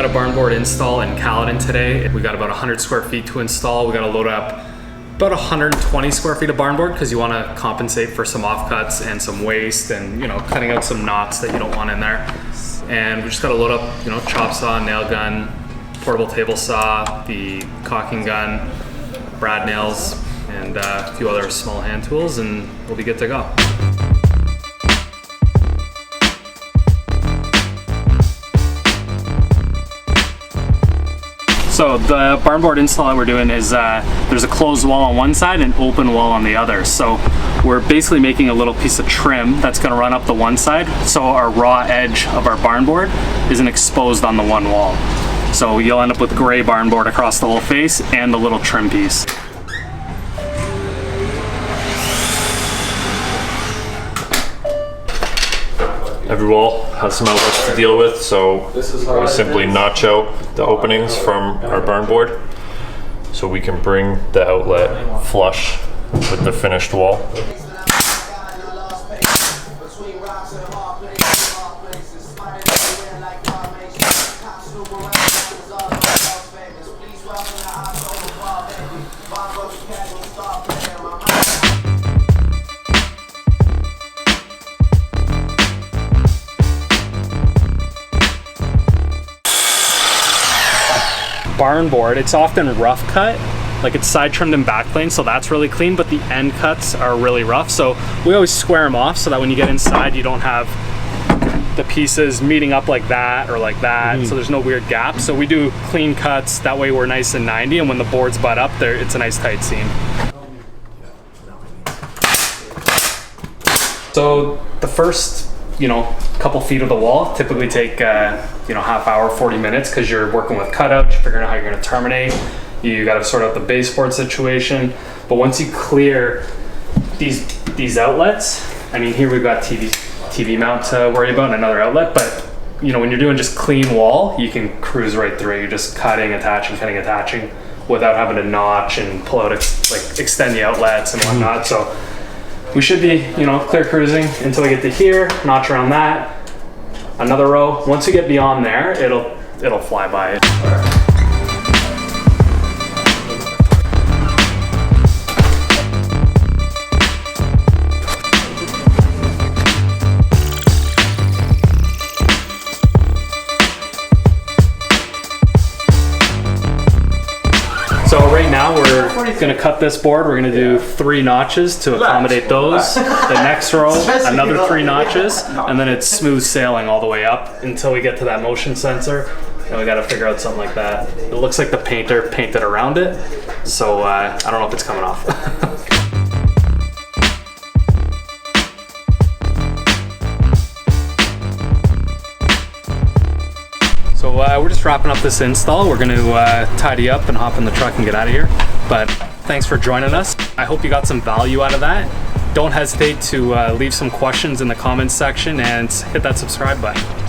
got a barn board install in Caledon today. We got about 100 square feet to install. We got to load up about 120 square feet of barn board because you want to compensate for some offcuts and some waste and, you know, cutting out some knots that you don't want in there. And we just got to load up, you know, chop saw, nail gun, portable table saw, the caulking gun, brad nails, and a few other small hand tools, and we'll be good to go. So the barn board install that we're doing is there's a closed wall on one side and open wall on the other. So we're basically making a little piece of trim that's going to run up the one side, so our raw edge of our barn board isn't exposed on the one wall. So you'll end up with gray barn board across the whole face and the little trim piece. Every wall has some outlets to deal with, so we simply notch out the openings from our barn board so we can bring the outlet flush with the finished wall. Barn board, it's often rough cut, like it's side trimmed and back planed, so that's really clean, but the end cuts are really rough, so we always square them off so that when you get inside you don't have the pieces meeting up like that or like that, so there's no weird gaps. So we do clean cuts, that way we're nice and 90, and when the boards butt up there, it's a nice tight seam. So the first, you know, couple feet of the wall typically take you know, half hour, 40 minutes, because you're working with cutouts, you're figuring out how you're going to terminate, you got to sort out the baseboard situation. But once you clear these outlets, I mean, here we've got TV mount to worry about and another outlet, but you know, when you're doing just clean wall, you can cruise right through. You're just cutting, attaching without having to notch and pull out, like extend the outlets and whatnot. So we should be, you know, clear cruising until we get to here, notch around that, another row. Once you get beyond there, it'll fly by. So right now we're going to cut this board. We're going to do 3 notches to accommodate those. The next row, another 3 notches, and then it's smooth sailing all the way up until we get to that motion sensor. And we got to figure out something like that. It looks like the painter painted around it, so I don't know if it's coming off. So we're just wrapping up this install. We're going to tidy up and hop in the truck and get out of here. But thanks for joining us. I hope you got some value out of that. Don't hesitate to leave some questions in the comments section and hit that subscribe button.